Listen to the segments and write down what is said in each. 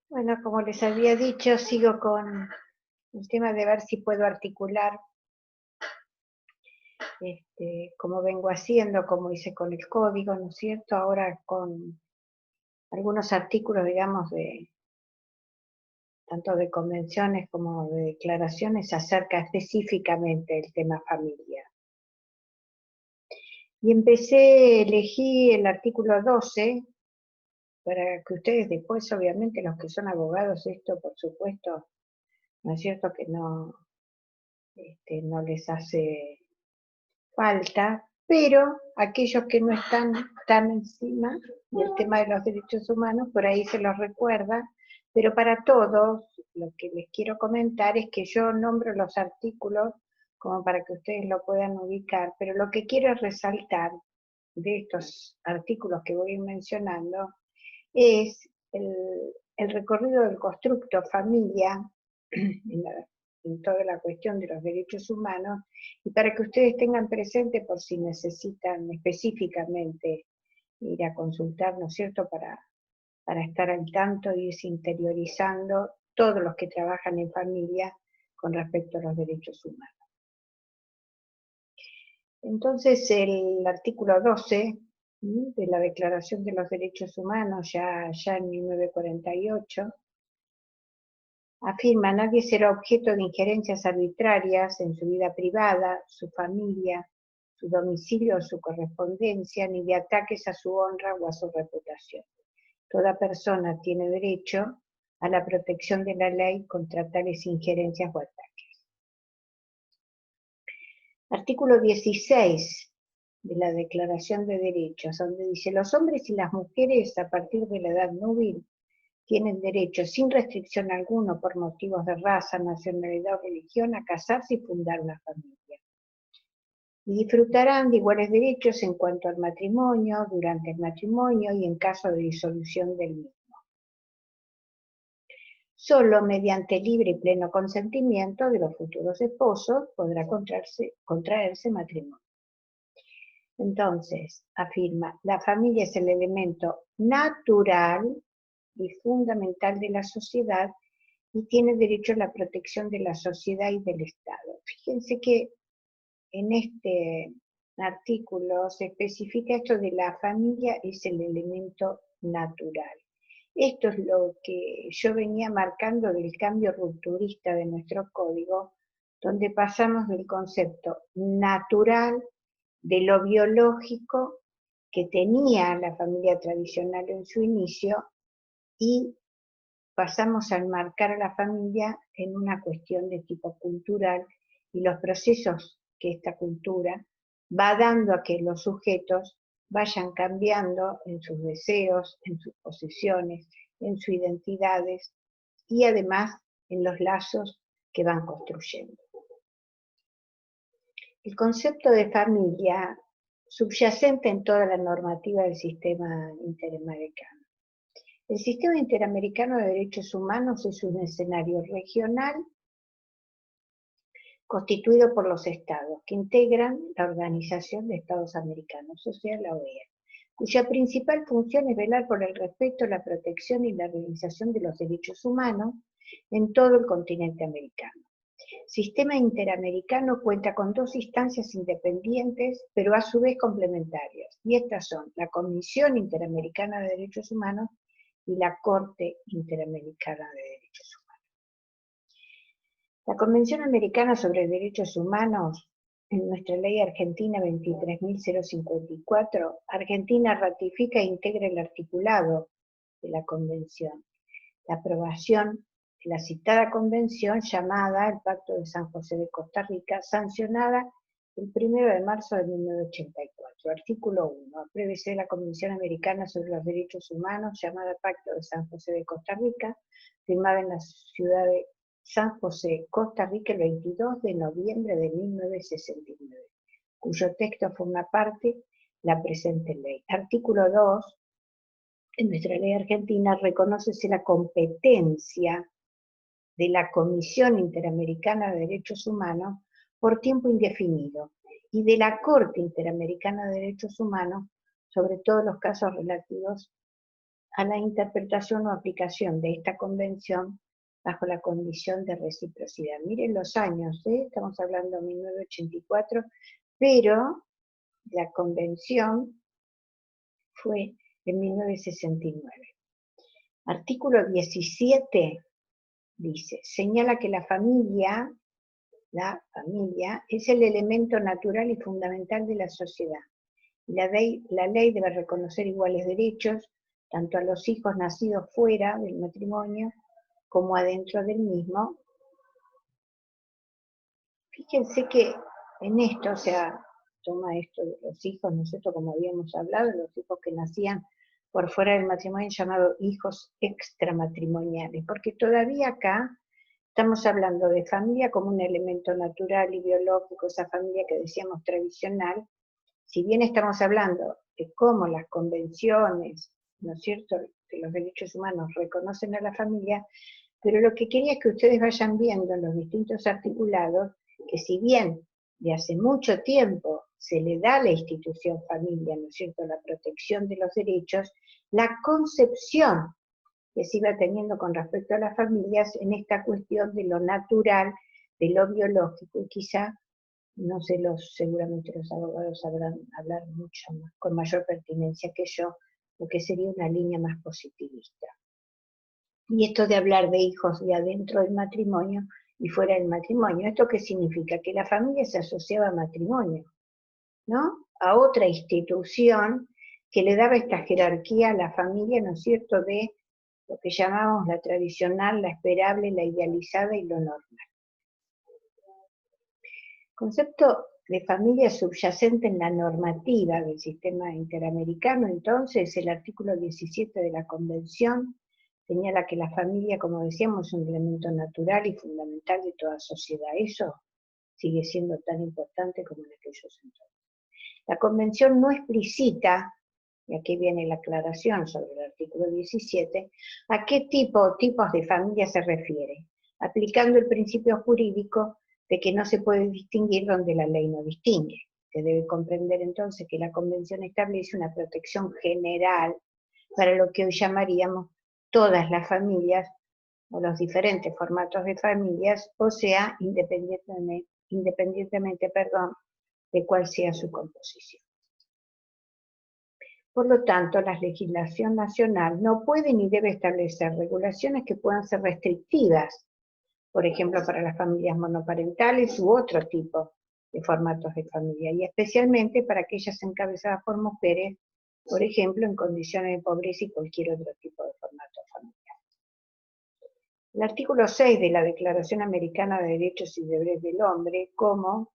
Bueno, como les había dicho, sigo con el tema de ver si puedo articular como vengo haciendo, como hice con el código, ¿no es cierto? Ahora con algunos artículos, digamos, tanto de convenciones como de declaraciones acerca específicamente del tema familia. Y elegí el artículo 12, para que ustedes después, obviamente, los que son abogados, esto por supuesto, ¿no es cierto? Que no les hace falta, pero aquellos que no están tan encima del tema de los derechos humanos, por ahí se los recuerda, pero para todos, lo que les quiero comentar es que yo nombro los artículos como para que ustedes lo puedan ubicar, pero lo que quiero resaltar de estos artículos que voy mencionando es el recorrido del constructo familia en toda la cuestión de los derechos humanos, y para que ustedes tengan presente por si necesitan específicamente ir a consultar, ¿no es cierto?, para estar al tanto y irse interiorizando todos los que trabajan en familia con respecto a los derechos humanos. Entonces, el artículo 12 de la Declaración de los Derechos Humanos, ya en 1948, afirma: nadie será objeto de injerencias arbitrarias en su vida privada, su familia, su domicilio o su correspondencia, ni de ataques a su honra o a su reputación. Toda persona tiene derecho a la protección de la ley contra tales injerencias o ataques. Artículo 16 de la Declaración de Derechos, donde dice: los hombres y las mujeres a partir de la edad núbil tienen derecho, sin restricción alguna, por motivos de raza, nacionalidad o religión, a casarse y fundar una familia. Y disfrutarán de iguales derechos en cuanto al matrimonio, durante el matrimonio y en caso de disolución del mismo. Solo mediante libre y pleno consentimiento de los futuros esposos podrá contraerse matrimonio. Entonces, afirma: la familia es el elemento natural y fundamental de la sociedad y tiene derecho a la protección de la sociedad y del Estado. Fíjense que en este artículo se especifica esto de la familia es el elemento natural. Esto es lo que yo venía marcando del cambio rupturista de nuestro código, donde pasamos del concepto natural, de lo biológico que tenía la familia tradicional en su inicio, y pasamos a enmarcar a la familia en una cuestión de tipo cultural y los procesos que esta cultura va dando a que los sujetos vayan cambiando en sus deseos, en sus posiciones, en sus identidades y además en los lazos que van construyendo. El concepto de familia, subyacente en toda la normativa del sistema interamericano. El sistema interamericano de derechos humanos es un escenario regional constituido por los estados que integran la Organización de Estados Americanos, o sea, la OEA, cuya principal función es velar por el respeto, la protección y la realización de los derechos humanos en todo el continente americano. El sistema interamericano cuenta con dos instancias independientes, pero a su vez complementarias, y estas son la Comisión Interamericana de Derechos Humanos y la Corte Interamericana de Derechos Humanos. La Convención Americana sobre Derechos Humanos, en nuestra ley argentina 23.054, Argentina ratifica e integra el articulado de la Convención. La aprobación de la citada Convención, llamada el Pacto de San José de Costa Rica, sancionada el 1 de marzo de 1984. Artículo 1. Apruébese la Convención Americana sobre los Derechos Humanos, llamada Pacto de San José de Costa Rica, firmada en la ciudad de San José, Costa Rica, el 22 de noviembre de 1969, cuyo texto forma parte la presente ley. Artículo 2. En nuestra ley argentina reconócese la competencia de la Comisión Interamericana de Derechos Humanos por tiempo indefinido y de la Corte Interamericana de Derechos Humanos sobre todos los casos relativos a la interpretación o aplicación de esta convención bajo la condición de reciprocidad. Miren los años, estamos hablando de 1984, pero la convención fue en 1969. Artículo 17 dice, señala que la familia es el elemento natural y fundamental de la sociedad. La ley debe reconocer iguales derechos tanto a los hijos nacidos fuera del matrimonio como adentro del mismo. Fíjense que en esto, o sea, toma esto de los hijos, ¿no es cierto?, como habíamos hablado, los hijos que nacían por fuera del matrimonio, llamados hijos extramatrimoniales, porque todavía acá estamos hablando de familia como un elemento natural y biológico, esa familia que decíamos tradicional. Si bien estamos hablando de cómo las convenciones, ¿no es cierto?, de los derechos humanos reconocen a la familia, pero lo que quería es que ustedes vayan viendo en los distintos articulados que si bien de hace mucho tiempo se le da a la institución familia, ¿no es cierto?, la protección de los derechos, la concepción que se iba teniendo con respecto a las familias en esta cuestión de lo natural, de lo biológico, y quizá, no sé, seguramente los abogados sabrán hablar mucho más, con mayor pertinencia que yo, lo que sería una línea más positivista. Y esto de hablar de hijos de adentro del matrimonio y fuera del matrimonio, ¿esto qué significa? Que la familia se asociaba a matrimonio, ¿no? A otra institución que le daba esta jerarquía a la familia, ¿no es cierto?, de lo que llamamos la tradicional, la esperable, la idealizada y lo normal. Concepto de familia subyacente en la normativa del sistema interamericano, entonces, el artículo 17 de la Convención señala que la familia, como decíamos, es un elemento natural y fundamental de toda sociedad. Eso sigue siendo tan importante como en aquellos entonces. La Convención no explicita, y aquí viene la aclaración sobre el artículo 17, a qué tipos de familia se refiere, aplicando el principio jurídico de que no se puede distinguir donde la ley no distingue. Se debe comprender entonces que la Convención establece una protección general para lo que hoy llamaríamos todas las familias o los diferentes formatos de familias, o sea, independientemente, de cuál sea su composición. Por lo tanto, la legislación nacional no puede ni debe establecer regulaciones que puedan ser restrictivas, por ejemplo, para las familias monoparentales u otro tipo de formatos de familia, y especialmente para aquellas encabezadas por mujeres, por ejemplo, en condiciones de pobreza y cualquier otro tipo de formato familiar. El artículo 6 de la Declaración Americana de Derechos y Deberes del Hombre, como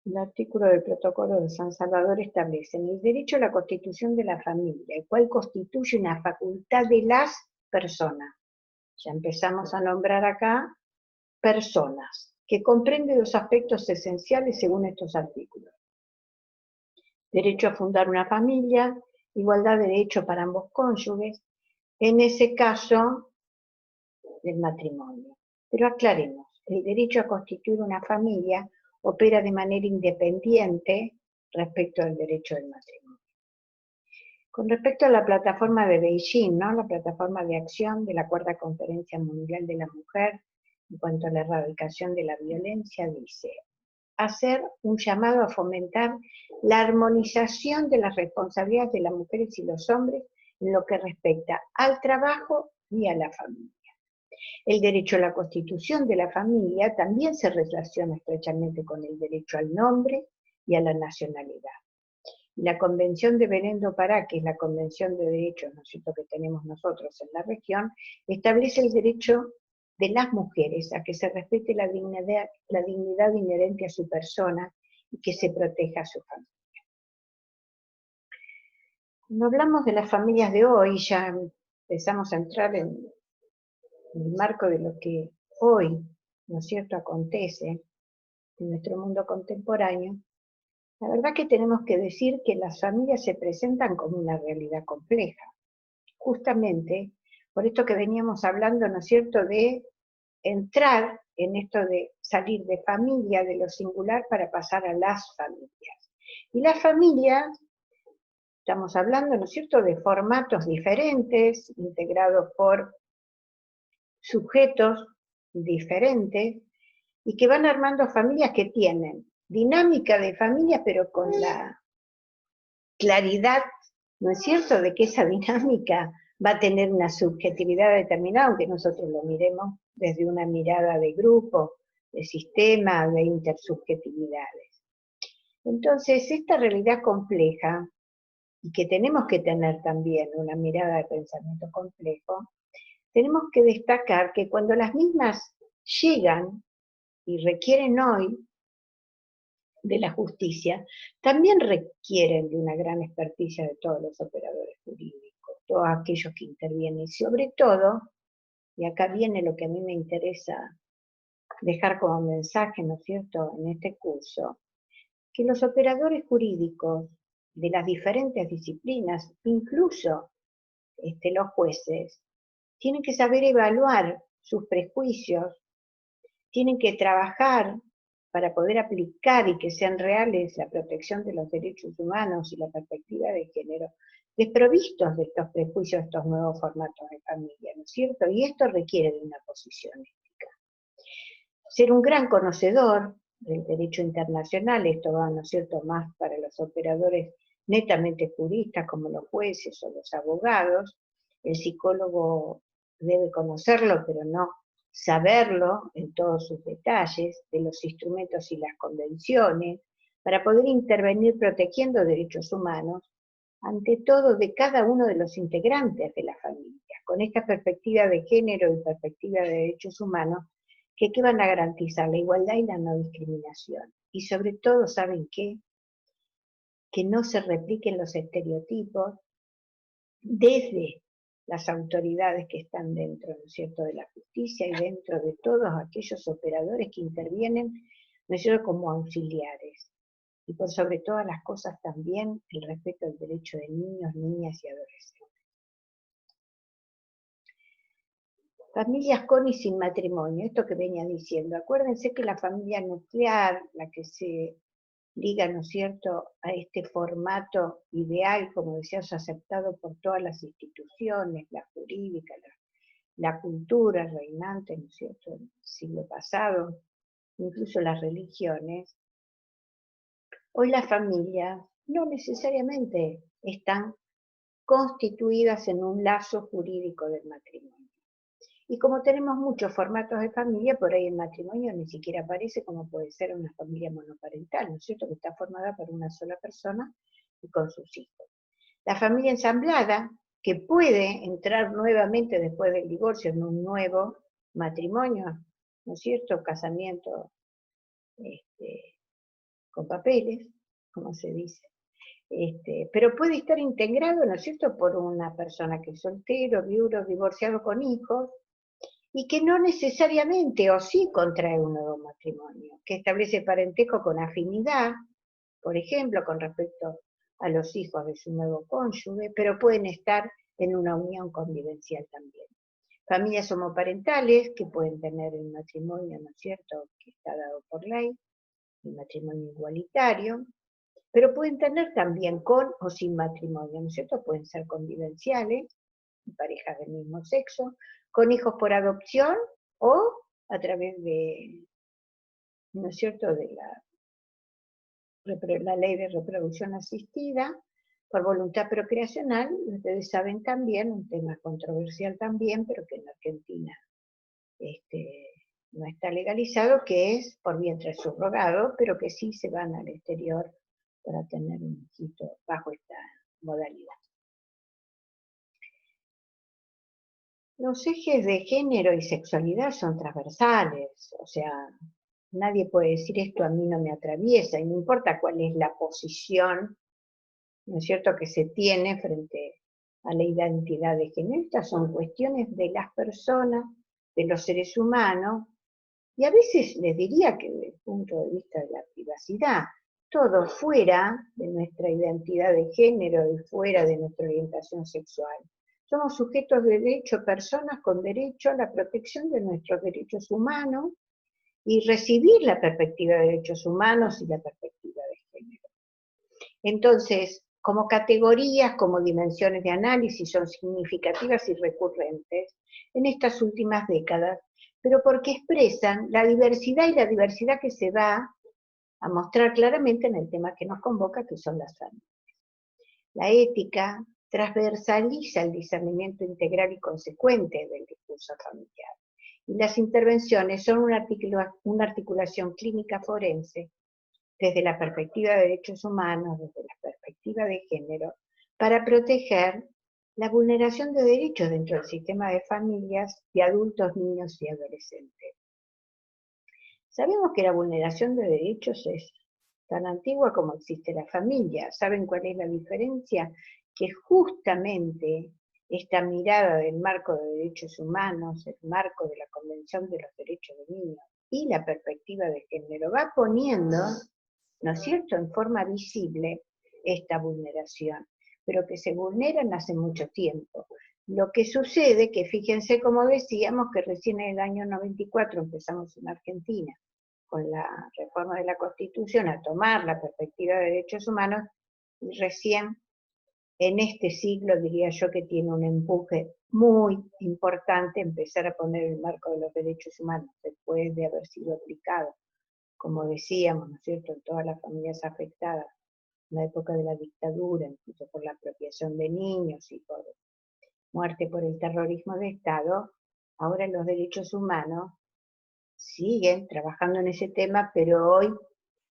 el artículo del Protocolo de San Salvador, establecen el derecho a la constitución de la familia, el cual constituye una facultad de las personas. Ya empezamos a nombrar acá personas, que comprende dos aspectos esenciales según estos artículos. Derecho a fundar una familia, igualdad de derecho para ambos cónyuges, en ese caso del matrimonio. Pero aclaremos, el derecho a constituir una familia opera de manera independiente respecto al derecho del matrimonio. Con respecto a la plataforma de Beijing, ¿no?, la plataforma de acción de la Cuarta Conferencia Mundial de la Mujer en cuanto a la erradicación de la violencia, dice: hacer un llamado a fomentar la armonización de las responsabilidades de las mujeres y los hombres en lo que respecta al trabajo y a la familia. El derecho a la constitución de la familia también se relaciona estrechamente con el derecho al nombre y a la nacionalidad. La Convención de Belém do Pará, que es la Convención de Derechos, ¿no es cierto?, que tenemos nosotros en la región, establece el derecho de las mujeres a que se respete la dignidad inherente a su persona y que se proteja a su familia. Cuando hablamos de las familias de hoy, ya empezamos a entrar en el marco de lo que hoy, ¿no es cierto?, acontece en nuestro mundo contemporáneo. La verdad que tenemos que decir que las familias se presentan como una realidad compleja, justamente por esto que veníamos hablando, ¿no es cierto?, de entrar en esto de salir de familia, de lo singular, para pasar a las familias. Y las familias Estamos hablando, ¿no es cierto?, de formatos diferentes, integrados por sujetos diferentes, y que van armando familias que tienen dinámica de familia, pero con la claridad, ¿no es cierto?, de que esa dinámica va a tener una subjetividad determinada, aunque nosotros lo miremos desde una mirada de grupo, de sistema, de intersubjetividades. Entonces, esta realidad compleja, y que tenemos que tener también una mirada de pensamiento complejo, tenemos que destacar que cuando las mismas llegan y requieren hoy de la justicia, también requieren de una gran experticia de todos los operadores jurídicos, todos aquellos que intervienen, y sobre todo, y acá viene lo que a mí me interesa dejar como mensaje, ¿no es cierto?, en este curso, que los operadores jurídicos de las diferentes disciplinas, incluso los jueces, tienen que saber evaluar sus prejuicios, tienen que trabajar para poder aplicar y que sean reales la protección de los derechos humanos y la perspectiva de género, desprovistos de estos prejuicios, estos nuevos formatos de familia, ¿no es cierto? Y esto requiere de una posición ética. Ser un gran conocedor del derecho internacional, esto va, ¿no es cierto?, más para los operadores netamente juristas como los jueces o los abogados. El psicólogo debe conocerlo, pero no saberlo en todos sus detalles, de los instrumentos y las convenciones, para poder intervenir protegiendo derechos humanos, ante todo de cada uno de los integrantes de la familia, con esta perspectiva de género y perspectiva de derechos humanos, que van a garantizar la igualdad y la no discriminación. Y sobre todo, ¿saben qué? Que no se repliquen los estereotipos desde las autoridades que están dentro, ¿no es cierto?, de la justicia y dentro de todos aquellos operadores que intervienen, ¿no es cierto?, como auxiliares. Y por sobre todas las cosas también el respeto al derecho de niños, niñas y adolescentes. Familias con y sin matrimonio, esto que venía diciendo. Acuérdense que la familia nuclear, la que se liga, ¿no es cierto?, a este formato ideal, como decías, aceptado por todas las instituciones, la jurídica, la cultura reinante, ¿no es cierto?, en el siglo pasado, incluso las religiones. Hoy las familias no necesariamente están constituidas en un lazo jurídico del matrimonio. Y como tenemos muchos formatos de familia, por ahí el matrimonio ni siquiera aparece como puede ser una familia monoparental, ¿no es cierto?, que está formada por una sola persona y con sus hijos. La familia ensamblada, que puede entrar nuevamente después del divorcio en un nuevo matrimonio, ¿no es cierto?, casamiento con papeles, como se dice. Pero puede estar integrado, ¿no es cierto?, por una persona que es soltero, viudo, divorciado con hijos, y que no necesariamente o sí contrae un nuevo matrimonio, que establece parentesco con afinidad, por ejemplo, con respecto a los hijos de su nuevo cónyuge, pero pueden estar en una unión convivencial también. Familias homoparentales que pueden tener el matrimonio, ¿no es cierto?, que está dado por ley, el matrimonio igualitario, pero pueden tener también con o sin matrimonio, ¿no es cierto?, pueden ser convivenciales, parejas del mismo sexo, con hijos por adopción o a través de, ¿no es cierto?, de la ley de reproducción asistida, por voluntad procreacional. Ustedes saben también, un tema controversial también, pero que en Argentina no está legalizado, que es por vientre subrogado, pero que sí se van al exterior para tener un hijito bajo esta modalidad. Los ejes de género y sexualidad son transversales, o sea, nadie puede decir esto a mí no me atraviesa, y no importa cuál es la posición, ¿no es cierto?, que se tiene frente a la identidad de género. Estas son cuestiones de las personas, de los seres humanos, y a veces les diría que desde el punto de vista de la privacidad, todo fuera de nuestra identidad de género y fuera de nuestra orientación sexual. Somos sujetos de derecho, personas con derecho a la protección de nuestros derechos humanos y recibir la perspectiva de derechos humanos y la perspectiva de género. Entonces, como categorías, como dimensiones de análisis, son significativas y recurrentes en estas últimas décadas, pero porque expresan la diversidad y la diversidad que se va a mostrar claramente en el tema que nos convoca, que son las familias. La ética transversaliza el discernimiento integral y consecuente del discurso familiar, y las intervenciones son una articulación clínica forense desde la perspectiva de derechos humanos, desde la perspectiva de género, para proteger la vulneración de derechos dentro del sistema de familias de adultos, niños y adolescentes. Sabemos que la vulneración de derechos es tan antigua como existe la familia. ¿Saben cuál es la diferencia? Que justamente esta mirada del marco de derechos humanos, el marco de la Convención de los Derechos del Niño y la perspectiva de género va poniendo, ¿no es cierto?, en forma visible esta vulneración, pero que se vulneran hace mucho tiempo. Lo que sucede, que fíjense como decíamos, que recién en el año 94 empezamos en Argentina, con la reforma de la Constitución, a tomar la perspectiva de derechos humanos, y recién en este siglo, diría yo, que tiene un empuje muy importante empezar a poner el marco de los derechos humanos, después de haber sido aplicado, como decíamos, ¿no es cierto?, en todas las familias afectadas, en la época de la dictadura, incluso por la apropiación de niños y por muerte por el terrorismo de Estado. Ahora los derechos humanos siguen trabajando en ese tema, pero hoy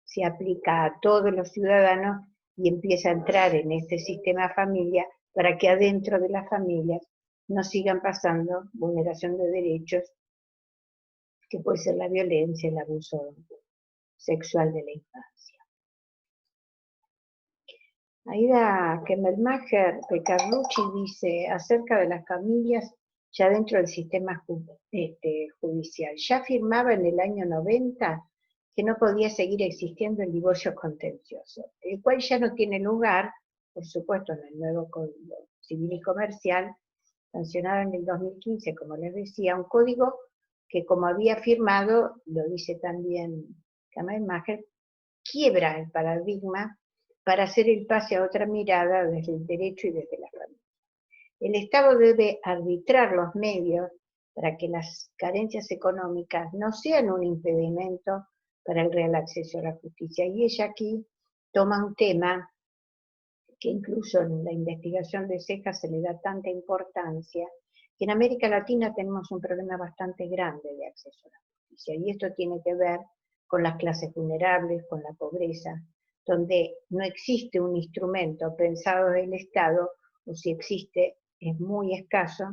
se aplica a todos los ciudadanos y empieza a entrar en este sistema familia para que adentro de las familias no sigan pasando vulneración de derechos, que puede ser la violencia, el abuso sexual de la infancia. Aida Kemmelmacher de Carlucci dice acerca de las familias ya dentro del sistema judicial. Ya afirmaba en el año 90 que no podía seguir existiendo el divorcio contencioso, el cual ya no tiene lugar, por supuesto, en el nuevo Código Civil y Comercial, sancionado en el 2015, como les decía, un código que, como había afirmado, lo dice también Kemmelmacher, quiebra el paradigma para hacer el pase a otra mirada desde el derecho y desde la familia. El Estado debe arbitrar los medios para que las carencias económicas no sean un impedimento para el real acceso a la justicia. Y ella aquí toma un tema que incluso en la investigación de Cejas se le da tanta importancia, que en América Latina tenemos un problema bastante grande de acceso a la justicia, y esto tiene que ver con las clases vulnerables, con la pobreza, donde no existe un instrumento pensado del Estado, o si existe es muy escaso,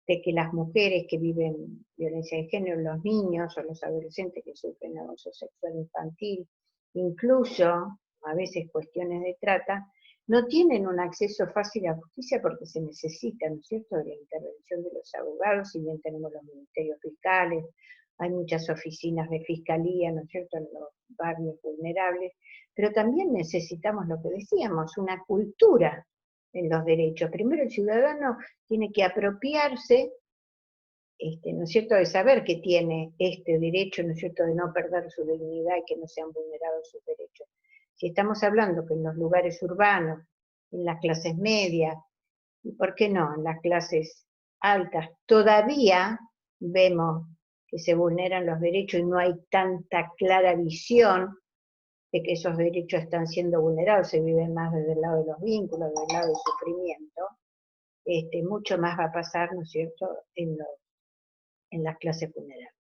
de que las mujeres que viven violencia de género, los niños o los adolescentes que sufren abuso sexual infantil, incluso a veces cuestiones de trata, no tienen un acceso fácil a la justicia porque se necesita, ¿no es cierto?, de la intervención de los abogados. Si bien tenemos los ministerios fiscales, hay muchas oficinas de fiscalía, ¿no es cierto?, en los barrios vulnerables, pero también necesitamos lo que decíamos, una cultura en los derechos. Primero el ciudadano tiene que apropiarse, ¿no es cierto?, de saber que tiene este derecho, ¿no es cierto?, de no perder su dignidad y que no sean vulnerados sus derechos. Si estamos hablando que en los lugares urbanos, en las clases medias, y por qué no, en las clases altas, todavía vemos que se vulneran los derechos y no hay tanta clara visión de que esos derechos están siendo vulnerados, se vive más desde el lado de los vínculos, desde el lado del sufrimiento, mucho más va a pasar, ¿no es cierto?, en las clases vulnerables.